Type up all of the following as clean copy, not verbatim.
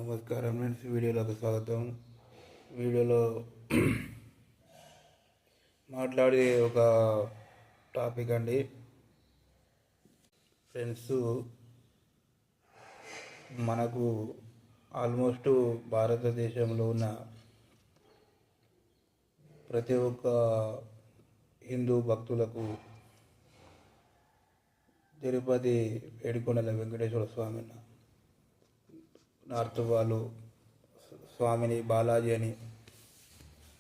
నమస్కారం ఫ్రెండ్స్, వీడియోలోకి స్వాగతం. వీడియోలో మాట్లాడే ఒక టాపిక్ అండి ఫ్రెండ్స్. మనకు ఆల్మోస్ట్ భారతదేశంలో ఉన్న ప్రతి ఒక్క హిందూ భక్తులకు తిరుపతి ఏడుకొండల వెంకటేశ్వర స్వామి నార్త్ వాళ్ళు స్వామిని బాలాజీ అని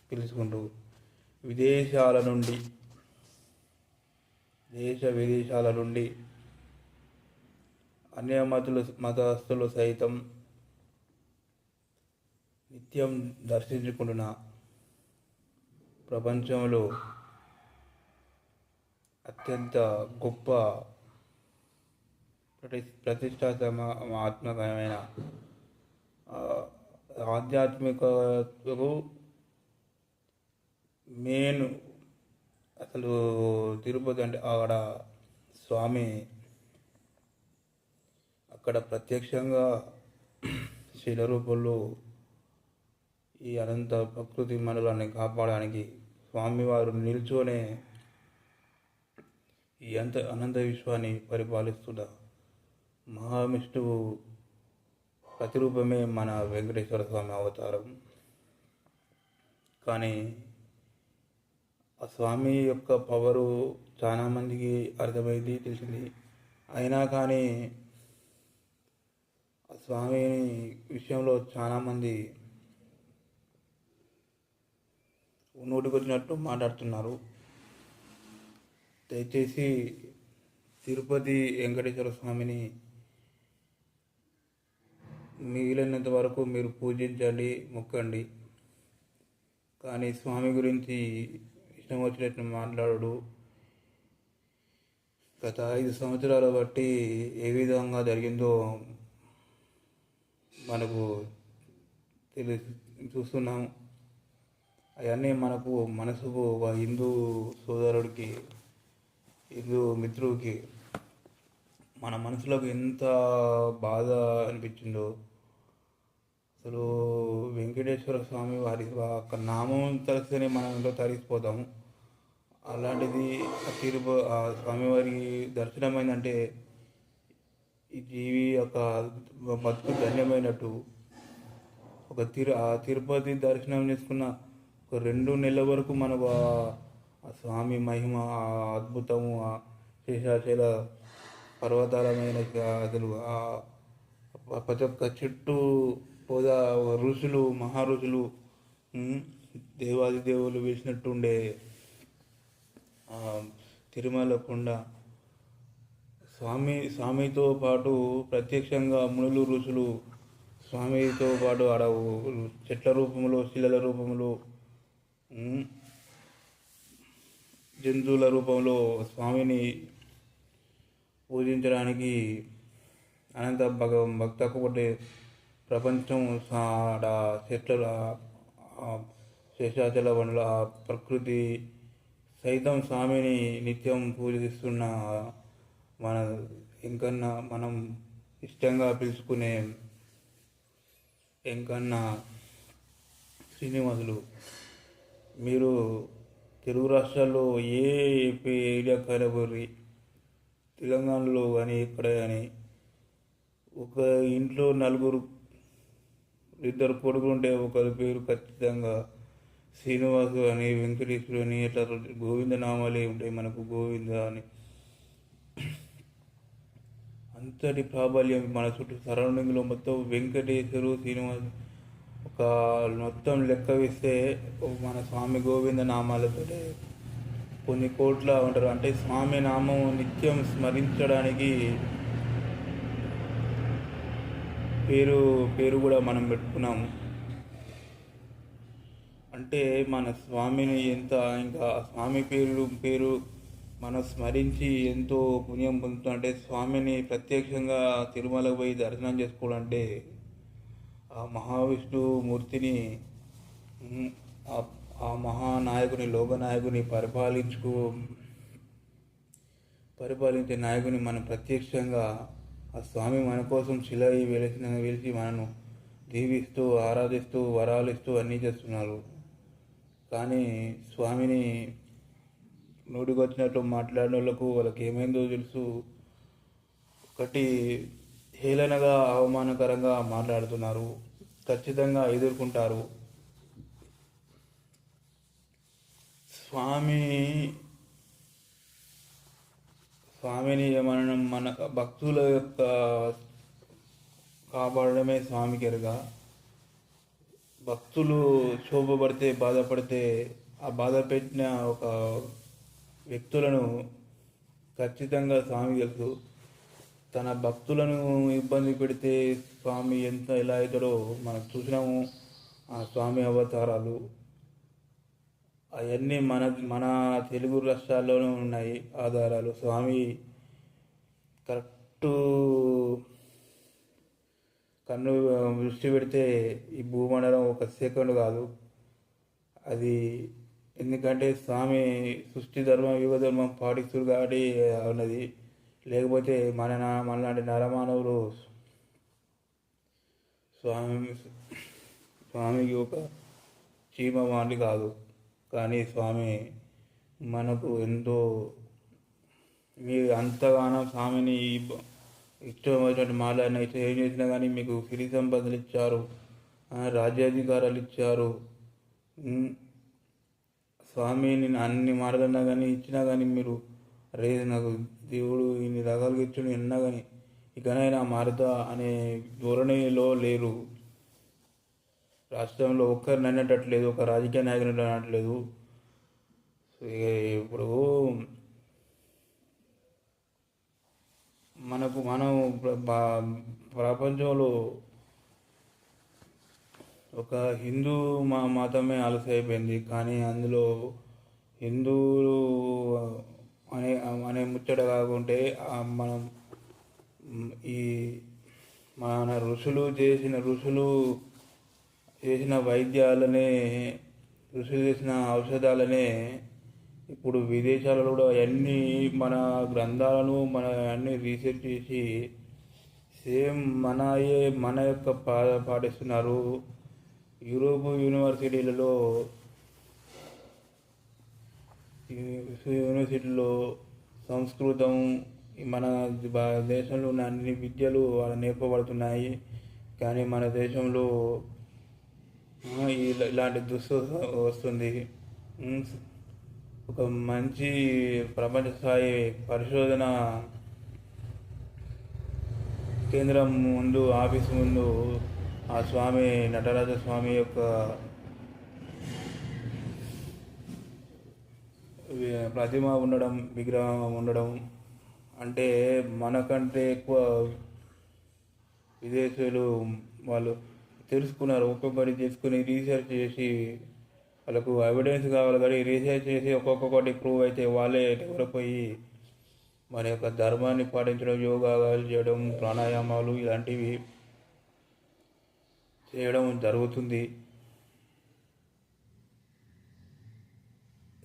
పిలుచుకుంటూ విదేశాల నుండి దేశ విదేశాల నుండి అన్య మతస్థులు సైతం నిత్యం దర్శించుకుంటున్న ప్రపంచంలో అత్యంత గొప్ప ప్రతిష్టాత్మకమైన ఆధ్యాత్మికకు మెయిన్ అసలు తిరుపతి అంటే అక్కడ స్వామి అక్కడ ప్రత్యక్షంగా శిల రూపంలో ఈ అనంత ప్రకృతి మండలాన్ని కాపాడడానికి స్వామివారు నిల్చొనే ఈ అనంత విశ్వాన్ని పరిపాలిస్తున్న మహావిష్ణువు ప్రతిరూపమే మన వెంకటేశ్వర స్వామి అవతారం. కానీ ఆ స్వామి యొక్క పవరు చాలామందికి అర్థమైంది, తెలిసింది. అయినా కానీ ఆ స్వామి విషయంలో చాలామంది నోటికొచ్చినట్టు మాట్లాడుతున్నారు. దయచేసి తిరుపతి వెంకటేశ్వర స్వామిని మిగిలినంత వరకు మీరు పూజించండి, మొక్కండి. కానీ స్వామి గురించి ఇష్టం వచ్చినట్టు మాట్లాడు. గత 5 సంవత్సరాల బట్టి ఏ విధంగా జరిగిందో మనకు చూస్తున్నాం. అవన్నీ మనకు మనసుకు ఒక హిందూ సోదరుడికి, హిందూ మిత్రుడికి మన మనసులోకి ఎంత బాధ అనిపించిందో. అసలు వెంకటేశ్వర స్వామి వారి యొక్క నామం తెలిస్తేనే మనం ఎంతో తరిసిపోతాము. అలాంటిది ఆ స్వామివారి దర్శనం అయిందంటే ఈ జీవి యొక్క బతుకు ధన్యమైనట్టు. ఆ తిరుపతి దర్శనం చేసుకున్న ఒక 2 నెలల వరకు మనకు ఆ స్వామి మహిమ, ఆ అద్భుతము, ఆ శేషాచల పర్వతాలమైన అసలు ప్రతి ఒక్క చెట్టు పోదా ఋషులు, మహారుషులు, దేవాది దేవులు వేసినట్టుండే తిరుమల కొండ స్వామితో పాటు ప్రత్యక్షంగా మునులు, ఋషులు స్వామితో పాటు ఆడ చెట్ల రూపంలో, శిలల రూపంలో, జంతువుల రూపంలో స్వామిని పూజించడానికి అనంత భక్త ఒకటి ప్రపంచం చెట్ల శేషాచల వనరుల ప్రకృతి సైతం స్వామిని నిత్యం పూజిస్తున్న మనం ఇష్టంగా పిలుచుకునే వెంకన్న శ్రీనివాసులు. మీరు తెలుగు రాష్ట్రాల్లో ఏ ఏరియా కైనబోరి, తెలంగాణలో కానీ ఇక్కడ కానీ ఒక ఇంట్లో 2 కొడుకులు ఉంటే ఒకరి పేరు ఖచ్చితంగా శ్రీనివాసు అని, వెంకటేశ్వరు అని, ఇట్లా గోవింద నామాలే ఉంటాయి మనకు. గోవింద అని అంతటి ప్రాబల్యం మన చుట్టూ సరౌండింగ్లో మొత్తం వెంకటేశ్వరు, శ్రీనివాసు ఒక మొత్తం లెక్క వేస్తే మన స్వామి గోవింద నామాలతో కొన్ని కోట్ల ఉంటారు. అంటే స్వామి నామం నిత్యం స్మరించడానికి పేరు కూడా మనం పెట్టుకున్నాము. అంటే మన స్వామిని ఇంకా స్వామి పేరు మనం స్మరించి ఎంతో పుణ్యం పొందుతాం. అంటే స్వామిని ప్రత్యక్షంగా తిరుమలకు పోయి దర్శనం చేసుకోవాలంటే ఆ మహావిష్ణు మూర్తిని, ఆ మహానాయకుని, లోకనాయకుని పరిపాలించే నాయకుని మనం ప్రత్యక్షంగా ఆ స్వామి మన కోసం శిల వెలిసి మనను దీవిస్తూ ఆరాధిస్తూ వరాలు ఇస్తూ అన్నీ చేస్తున్నారు. కానీ స్వామిని నోటికొచ్చినట్టు మాట్లాడిన వాళ్ళకి ఏమైందో తెలుసు. ఒకటి హేళనగా అవమానకరంగా మాట్లాడుతున్నారు. ఖచ్చితంగా ఎదుర్కొంటారు. స్వామి స్వామిని మనం మన భక్తుల యొక్క కాపాడడమే స్వామికి ఎరుగా. భక్తులు క్షోభపడితే బాధపడితే ఆ బాధ పెట్టిన ఒక వ్యక్తులను ఖచ్చితంగా స్వామి తెలుసు. తన భక్తులను ఇబ్బంది పెడితే స్వామి ఎలా అవుతాడో మనం చూసినాము. ఆ స్వామి అవతారాలు అవన్నీ మన మన తెలుగు రాష్ట్రాల్లోనే ఉన్నాయి ఆధారాలు. స్వామి కరెక్టు కన్ను దృష్టి పెడితే ఈ భూమండలం ఒక సెకండ్ కాదు అది. ఎందుకంటే స్వామి సృష్టి ధర్మం యుగ ధర్మం పాటిస్తుడు కాబట్టి ఉన్నది. లేకపోతే మనలాంటి నరమానవులు స్వామికి ఒక చీమ వాంటి కాదు. కానీ స్వామి మనకు ఎంతో మీరు అంతగానో స్వామిని ఇష్టం వచ్చినట్టు మాట్లాడిన ఏం చేసినా కానీ మీకు సిరి సంపదలు ఇచ్చారు, రాజ్యాధికారాలు ఇచ్చారు. స్వామి నేను అన్ని మాట్లాడినా కానీ ఇచ్చినా కానీ మీరు అరే నాకు దేవుడు ఇన్ని రకాలుగా ఇచ్చాడు ఎన్నా కానీ ఇకనైనా మారుతా అనే ధోరణిలో లేరు. రాష్ట్రంలో ఒక్కరిని అనేటట్లేదు, ఒక రాజకీయ నాయకుని అనట్లేదు. ఇప్పుడు మనం ప్రపంచంలో ఒక హిందూ మతమే అయిపోయింది. కానీ అందులో హిందువులు అనే అనే ముచ్చట కాకుంటే మనం ఈ మన ఋషులు చేసిన వైద్యాలనే ఋషులు చేసిన ఔషధాలనే ఇప్పుడు విదేశాలలో కూడా అవన్నీ మన గ్రంథాలను మన అన్ని రీసెర్చ్ చేసి సేమ్ మన యొక్క పాటిస్తున్నారు. యూరోప్ యూనివర్సిటీలలో సంస్కృతం మన దేశంలో ఉన్న అన్ని విద్యలు నేర్పబడుతున్నాయి. కానీ మన దేశంలో ఇలాంటి వస్తుంది. ఒక మంచి ప్రపంచ స్థాయి పరిశోధన కేంద్రం ముందు ఆఫీస్ ముందు ఆ స్వామి నటరాజ స్వామి యొక్క ప్రతిమ ఉండడం, విగ్రహం ఉండడం అంటే మనకంటే ఎక్కువ విదేశీయులు వాళ్ళు తెలుసుకున్నారు. ఒక్కొక్కటి చేసుకుని రీసెర్చ్ చేసి వాళ్ళకు ఎవిడెన్స్ కావాలి కానీ రీసెర్చ్ చేసి ఒక్కొక్కటి ప్రూవ్ అయితే వాళ్ళే డెవలప్ అయ్యి మన యొక్క ధర్మాన్ని పాటించడం, యోగాలు చేయడం, ప్రాణాయామాలు ఇలాంటివి చేయడం జరుగుతుంది.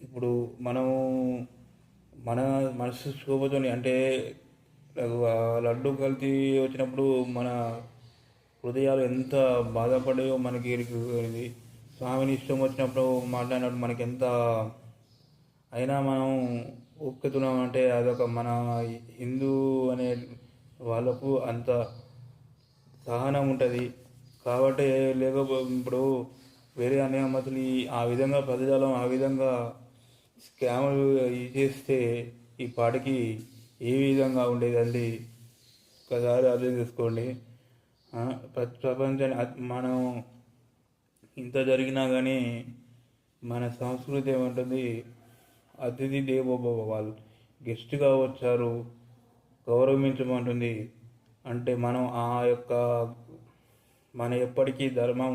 ఇప్పుడు మనము మన మనసు శోభతో అంటే లడ్డు కల్తీ వచ్చినప్పుడు మన హృదయాలు ఎంత బాధపడాయో మనకి ఎరిగింది. స్వామిని ఇష్టం వచ్చినప్పుడు మాట్లాడినప్పుడు మనకి ఎంత అయినా మనం ఒప్పుతున్నాం అంటే అదొక మన హిందూ అనే వాళ్ళకు అంత సహనం ఉంటుంది. కాబట్టి ఇప్పుడు వేరే అనే మతలు ఆ విధంగా పదజాలం ఆ విధంగా స్కాములు చేస్తే ఈ పాటికి ఏ విధంగా ఉండేదండి ఒకసారి అర్థం చేసుకోండి. ప్రపంచాన్ని మనం ఇంత జరిగినా కానీ మన సంస్కృతి ఏమంటుంది, అతిథి దేవోభవ, వాళ్ళు గెస్ట్గా వచ్చారు గౌరవించమంటుంది. అంటే మనం మన ఎప్పటికీ ధర్మం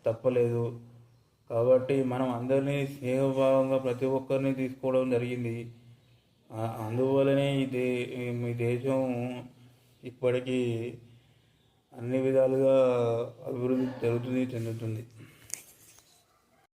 తప్పలేదు. కాబట్టి మనం అందరినీ స్నేహభావంగా ప్రతి ఒక్కరిని తీసుకోవడం జరిగింది. అందువల్లనే ఈ దేశం ఇప్పటికీ అన్ని విధాలుగా అభివృద్ధి చెందుతుంది.